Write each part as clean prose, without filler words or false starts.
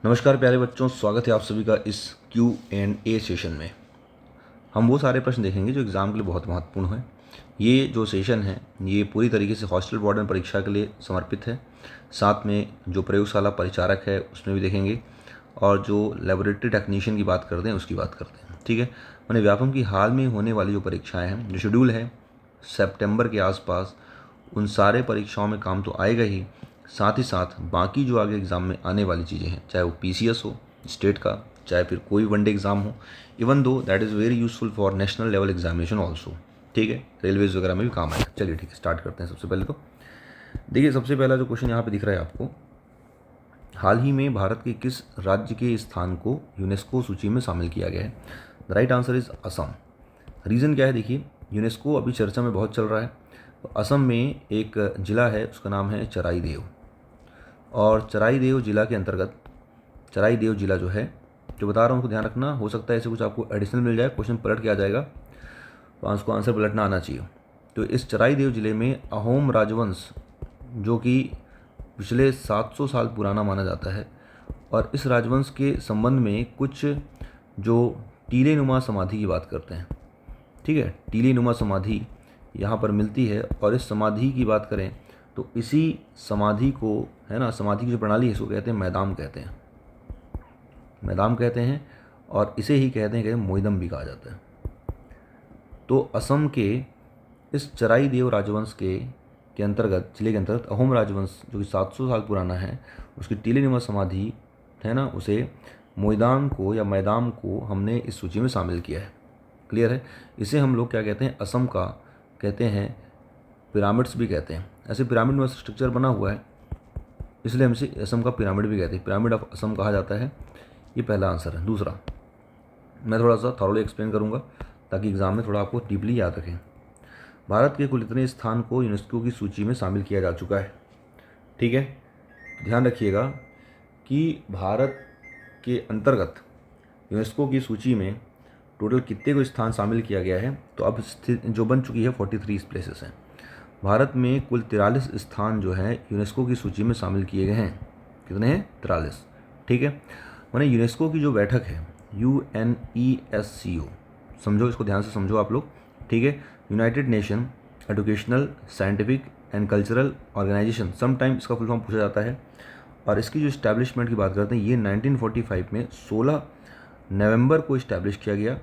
नमस्कार प्यारे बच्चों, स्वागत है आप सभी का इस Q&A सेशन में। हम वो सारे प्रश्न देखेंगे जो एग्ज़ाम के लिए बहुत महत्वपूर्ण हैं। ये जो सेशन है ये पूरी तरीके से हॉस्टल वार्डन परीक्षा के लिए समर्पित है। साथ में जो प्रयोगशाला परिचारक है उसमें भी देखेंगे, और जो लेबोरेटरी टेक्नीशियन की बात करते हैं उसकी बात करते हैं। ठीक है, मैंने व्यापम की हाल में होने वाली जो परीक्षाएँ हैं, जो शेड्यूल है सितंबर के आसपास, उन सारे परीक्षाओं में काम तो आएगा ही, साथ ही साथ बाकी जो आगे एग्ज़ाम में आने वाली चीज़ें हैं, चाहे वो पीसीएस हो स्टेट का, चाहे फिर कोई वनडे एग्ज़ाम हो, even though that is very useful for national level examination also. ठीक है, रेलवेज वगैरह में भी काम आएगा। चलिए ठीक है, स्टार्ट करते हैं। सबसे पहले तो देखिए, सबसे पहला जो क्वेश्चन यहाँ पे दिख रहा है आपको, हाल ही में भारत के किस राज्य के स्थान को यूनेस्को सूची में शामिल किया गया है? The right answer is Assam. Reason क्या है? देखिए, यूनेस्को अभी चर्चा में बहुत चल रहा है। तो असम में एक ज़िला है, उसका नाम है चराई देव, और चराई देव ज़िला के अंतर्गत, चराई देव ज़िला जो है, जो बता रहा हूँ उसको ध्यान रखना, हो सकता है ऐसे कुछ आपको एडिशनल मिल जाए, क्वेश्चन पलट के आ जाएगा, तो उसको आंसर पलटना आना चाहिए। तो इस चराई देव ज़िले में अहोम राजवंश, जो कि पिछले 700 साल पुराना माना जाता है, और इस राजवंश के संबंध में कुछ जो टीले नुमा समाधि की बात करते हैं। ठीक है, टीले नुमा समाधि यहाँ पर मिलती है, और इस समाधि की बात करें तो इसी समाधि को, है ना, समाधि की जो प्रणाली है इसको कहते हैं मैदाम कहते हैं, मैदाम कहते हैं, और इसे ही कहते हैं मोइदम भी कहा जाता है। तो असम के इस चराई देव राजवंश के अंतर्गत, जिले के अंतर्गत अहोम राजवंश जो कि 700 साल पुराना है, उसकी टीले नुमा समाधि है ना, उसे मोइदाम को या मैदाम को हमने इस सूची में शामिल किया है। क्लियर है? इसे हम लोग क्या कहते हैं? असम का कहते हैं पिरामिड्स भी कहते हैं। ऐसे पिरामिड में स्ट्रक्चर बना हुआ है, इसलिए हम इसे असम का पिरामिड भी कहते हैं, पिरामिड ऑफ असम कहा जाता है। ये पहला आंसर है। दूसरा मैं थोड़ा सा थॉरोली एक्सप्लेन करूँगा ताकि एग्जाम में थोड़ा आपको डीपली याद रखें। भारत के कुल इतने स्थान को यूनेस्को की सूची में शामिल किया जा चुका है। ठीक है, ध्यान रखिएगा कि भारत के अंतर्गत यूनेस्को की सूची में टोटल कितने को स्थान शामिल किया गया है, तो अब स्थित जो बन चुकी है 43 प्लेसेस हैं। भारत में कुल 43 स्थान जो हैं यूनेस्को की सूची में शामिल किए गए हैं। कितने हैं? 43। ठीक है, मैंने यूनेस्को की जो बैठक है UNESCO, समझो, इसको ध्यान से समझो आप लोग। ठीक है, United Nation Educational Scientific and Cultural Organization, sometime इसका फुल फॉर्म पूछा जाता है। और इसकी जो इस्टेब्लिशमेंट की बात करते हैं, ये 1945 में 16 नवंबर को इस्टेब्लिश किया गया,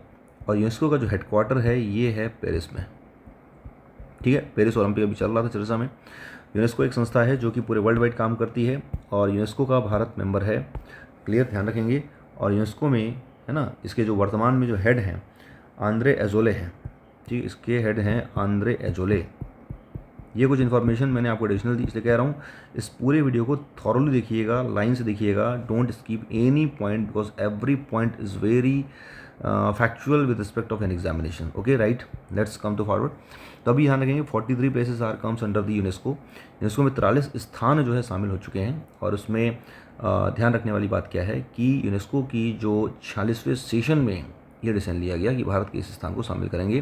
और यूनेस्को का जो हेडक्वार्टर है ये है पेरिस में। ठीक है, पेरिस ओलंपिक अभी चल रहा था चर्चा में। यूनेस्को एक संस्था है जो कि पूरे वर्ल्ड वाइड काम करती है, और यूनेस्को का भारत मेंबर है। क्लियर, ध्यान रखेंगे। और यूनेस्को में, है ना, इसके जो वर्तमान में जो हेड हैं आंद्रे एजोले हैं। ठीक, इसके हेड हैं आंद्रे एजोले। ये कुछ इन्फॉर्मेशन मैंने आपको एडिशनल दी, इसलिए कह रहा हूँ इस पूरे वीडियो को थॉरली देखिएगा, लाइन से देखिएगा, don't skip any point, because every point is very factual with respect of an examination. Okay, right, let's come to forward. तो अभी ध्यान रखेंगे 43 places are comes under the UNESCO. UNESCO में 43 स्थान जो है शामिल हो चुके हैं, और उसमें ध्यान रखने वाली बात क्या है कि यूनेस्को की जो 46वें सेशन में ये डिसीजन लिया गया कि भारत के इस स्थान को शामिल करेंगे।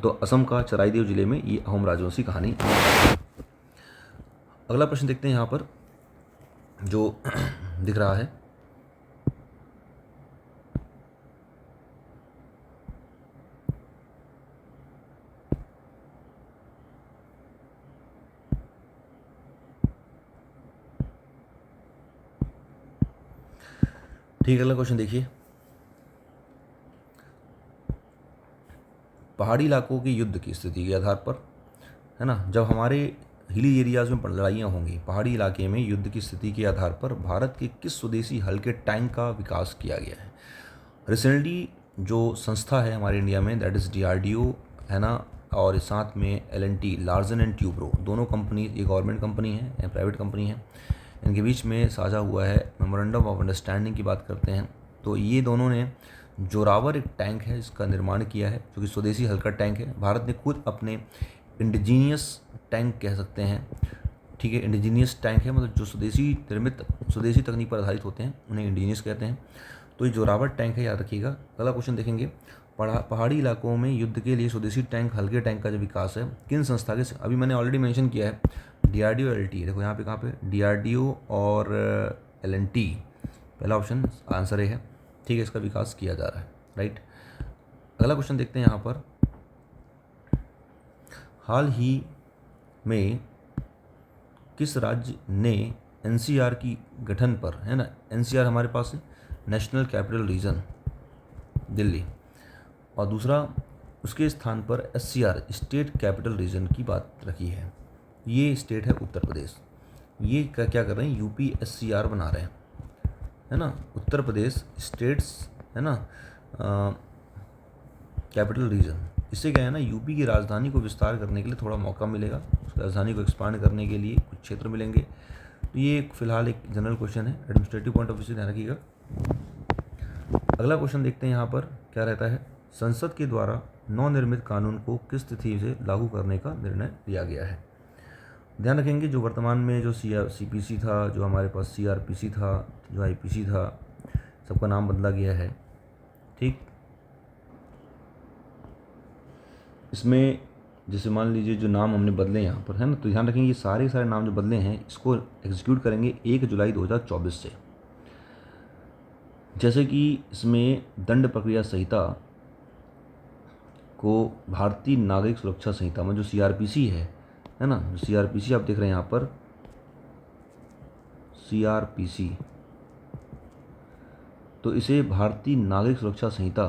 तो असम का चराईदेव जिले में ये अहोम राजवंशी कहानी। अगला प्रश्न देखते हैं यहाँ पर जो दिख रहा है। ठीक है, अगला क्वेश्चन देखिए। पहाड़ी इलाकों के युद्ध की स्थिति के आधार पर, है ना, जब हमारे हिली एरियाज़ में लड़ाइयाँ होंगी, पहाड़ी इलाके में युद्ध की स्थिति के आधार पर भारत के किस स्वदेशी हल्के टैंक का विकास किया गया है? रिसेंटली जो संस्था है हमारे इंडिया में, दैट इज़ DRDO, है ना, और साथ में L&T, लार्सन एंड ट्यूब्रो, दोनों कंपनी, ये गवर्नमेंट कंपनी है या प्राइवेट कंपनी है, इनके बीच में साझा हुआ है मेमोरेंडम ऑफ अंडरस्टैंडिंग की बात करते हैं। तो ये दोनों ने जोरावर एक टैंक है इसका निर्माण किया है, जो कि स्वदेशी हल्का टैंक है। भारत ने खुद अपने इंडिजीनियस टैंक कह सकते हैं। ठीक है, इंडिजीनियस टैंक है, मतलब जो स्वदेशी निर्मित, स्वदेशी तकनीक पर आधारित होते हैं, उन्हें इंडिजीनियस कहते हैं। तो ये जोरावर टैंक है, याद रखिएगा। अगला क्वेश्चन देखेंगे, पहाड़ी इलाकों में युद्ध के लिए स्वदेशी टैंक, हल्के टैंक का जो विकास है किन संस्था के, अभी मैंने ऑलरेडी मेंशन किया है DRDO, L&T। देखो यहाँ पे कहाँ पे DRDO और L&T, पहला ऑप्शन आंसर ए है। ठीक है, इसका विकास किया जा रहा है, राइट। अगला क्वेश्चन देखते हैं यहाँ पर। हाल ही में किस राज्य ने एनसीआर की गठन पर, है ना, एनसीआर हमारे पास है नेशनल कैपिटल रीजन दिल्ली, और दूसरा उसके स्थान पर एससीआर स्टेट कैपिटल रीजन की बात रखी है। ये स्टेट है उत्तर प्रदेश। ये क्या कर रहे हैं, यूपी एससीआर बना रहे हैं, है ना। उत्तर प्रदेश स्टेट्स, है ना, कैपिटल रीजन। इससे क्या है ना, यूपी की राजधानी को विस्तार करने के लिए थोड़ा मौका मिलेगा, उसकी राजधानी को एक्सपांड करने के लिए कुछ क्षेत्र मिलेंगे। तो ये फिलहाल एक जनरल क्वेश्चन है, एडमिनिस्ट्रेटिव पॉइंट ऑफ व्यू से ध्यान रखिएगा। अगला क्वेश्चन देखते हैं यहाँ पर क्या रहता है। संसद के द्वारा नवनिर्मित कानून को किस तिथि से लागू करने का निर्णय लिया गया है। ध्यान रखेंगे जो वर्तमान में जो सीपीसी था, जो हमारे पास सीआरपीसी था, जो आईपीसी था, सबका नाम बदला गया है। ठीक, इसमें जैसे मान लीजिए जो नाम हमने बदले यहाँ पर, है ना, तो ध्यान रखेंगे ये सारे नाम जो बदले हैं इसको एग्जीक्यूट करेंगे 1 जुलाई 2024 से। जैसे कि इसमें दंड प्रक्रिया संहिता को भारतीय नागरिक सुरक्षा संहिता में जो सीआरपीसी है ना, जो सीआरपीसी आप देख रहे हैं यहाँ पर, सीआरपीसी, तो इसे भारतीय नागरिक सुरक्षा संहिता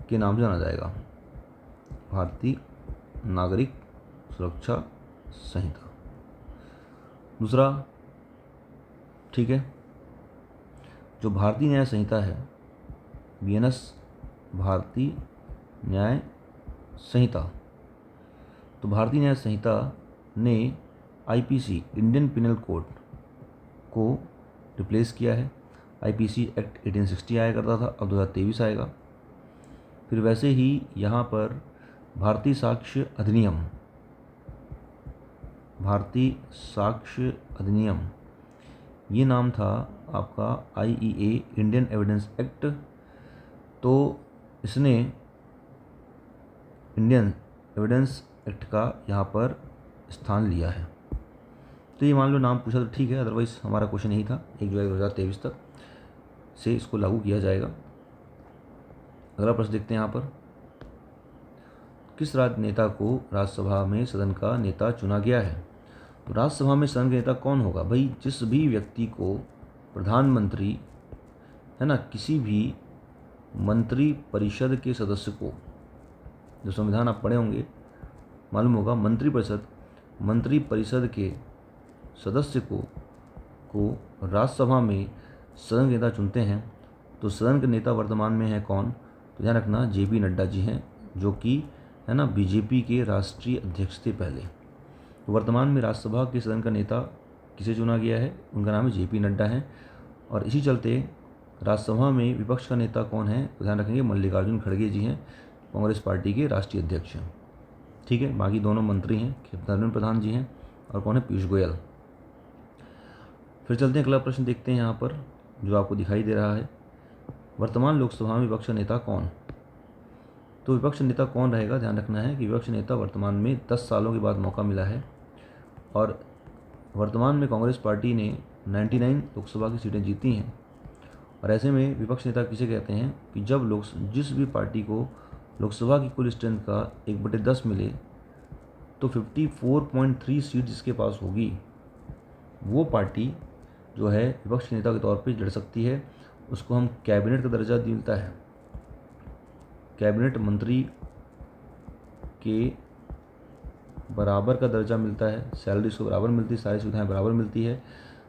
के नाम से जाना जाएगा, भारतीय नागरिक सुरक्षा संहिता। दूसरा, ठीक है, जो भारतीय न्याय संहिता है, बीएनएस भारतीय न्याय संहिता, तो भारतीय न्याय संहिता ने आईपीसी इंडियन पिनल कोड को रिप्लेस किया है। आईपीसी एक्ट 1860 आया करता था, अब 2023 आएगा। फिर वैसे ही यहाँ पर भारतीय साक्ष्य अधिनियम, भारतीय साक्ष्य अधिनियम, ये नाम था आपका आईईए इंडियन एविडेंस एक्ट। तो इसने इंडियन एविडेंस एक्ट का यहाँ पर स्थान लिया है। तो ये मान लो नाम पूछा तो ठीक है, अदरवाइज हमारा क्वेश्चन यही था, 1 जुलाई 2023 तक से इसको लागू किया जाएगा। अगला प्रश्न देखते हैं यहाँ पर, किस राज्य नेता को राज्यसभा में सदन का नेता चुना गया है। तो राज्यसभा में सदन का नेता कौन होगा भाई, जिस भी व्यक्ति को प्रधानमंत्री, है ना, किसी भी मंत्री परिषद के सदस्य को, जो संविधान आप पढ़े होंगे मालूम होगा, मंत्री परिषद के सदस्य को राज्यसभा में सदन के नेता चुनते हैं। तो सदन के नेता वर्तमान में है कौन, तो ध्यान रखना जेपी नड्डा जी हैं, जो कि, है ना, बीजेपी के राष्ट्रीय अध्यक्ष थे पहले। तो वर्तमान में राज्यसभा के सदन का नेता किसे चुना गया है, उनका नाम है जेपी नड्डा है। और इसी चलते राज्यसभा में विपक्ष का नेता कौन है, तो ध्यान रखेंगे मल्लिकार्जुन खड़गे जी हैं, कांग्रेस पार्टी के राष्ट्रीय अध्यक्ष हैं। ठीक है, बाकी दोनों मंत्री हैं, धर्मेंद्र प्रधान जी हैं और कौन है, पीयूष गोयल। फिर चलते हैं, अगला प्रश्न देखते हैं यहाँ पर जो आपको दिखाई दे रहा है, वर्तमान लोकसभा में विपक्ष नेता कौन। तो विपक्ष नेता कौन रहेगा, ध्यान रखना है कि विपक्ष नेता वर्तमान में 10 सालों के बाद मौका मिला है, और वर्तमान में कांग्रेस पार्टी ने 99 लोकसभा की सीटें जीती हैं। और ऐसे में विपक्ष नेता किसे कहते हैं कि जब जिस भी पार्टी को लोकसभा की कुल स्ट्रेंथ का 1/10 मिले, तो 54.3 सीट जिसके पास होगी वो पार्टी जो है विपक्ष नेता के तौर पे लड़ सकती है। उसको हम कैबिनेट का दर्जा मिलता है, कैबिनेट मंत्री के बराबर का दर्जा मिलता है, सैलरी उसको बराबर मिलती है, सारी सुविधाएं बराबर मिलती है।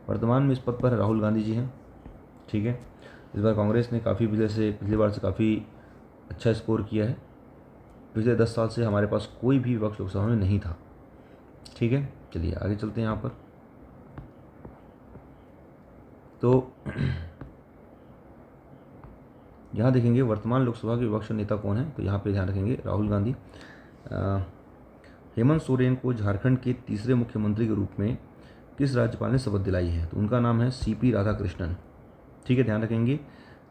वर्तमान में इस पद पर राहुल गांधी जी हैं। ठीक है, इस बार कांग्रेस ने पिछली बार से काफ़ी अच्छा स्कोर किया है। पिछले 10 साल से हमारे पास कोई भी विपक्ष लोकसभा में नहीं था। ठीक है, चलिए आगे चलते हैं यहाँ पर। तो यहाँ देखेंगे वर्तमान लोकसभा के विपक्ष नेता कौन है, तो यहाँ पे ध्यान रखेंगे राहुल गांधी। हेमंत सोरेन को झारखंड के तीसरे मुख्यमंत्री के रूप में किस राज्यपाल ने शपथ दिलाई है, तो उनका नाम है सीपी राधाकृष्णन। ठीक है, ध्यान रखेंगे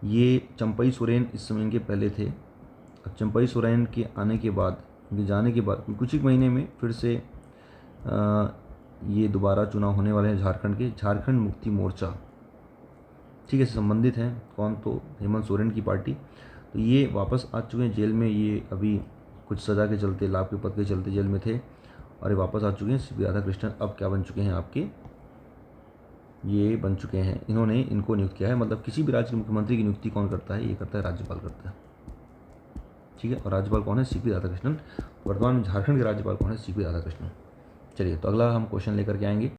ये चंपई सोरेन इस समय इनके पहले थे। अब चंपई सोरेन के आने के बाद, उनके जाने के बाद कुछ ही महीने में फिर से ये दोबारा चुनाव होने वाले हैं झारखंड के। झारखंड मुक्ति मोर्चा ठीक है, संबंधित हैं कौन, तो हेमंत सोरेन की पार्टी। तो ये वापस आ चुके हैं जेल में, ये अभी कुछ सज़ा के चलते, लाभ के पद के चलते जेल में थे और ये वापस आ चुके हैं। सीपी राधाकृष्णन अब क्या बन चुके हैं आपके, ये बन चुके हैं, इन्होंने इनको नियुक्त किया है। मतलब किसी भी राज्य के मुख्यमंत्री की नियुक्ति कौन करता है, ये करता है राज्यपाल करता है। ठीक है, और राज्यपाल कौन है, सीपी राधाकृष्णन। वर्तमान में झारखंड के राज्यपाल कौन है, सीपी राधाकृष्णन। चलिए, तो अगला हम क्वेश्चन लेकर के आएंगे।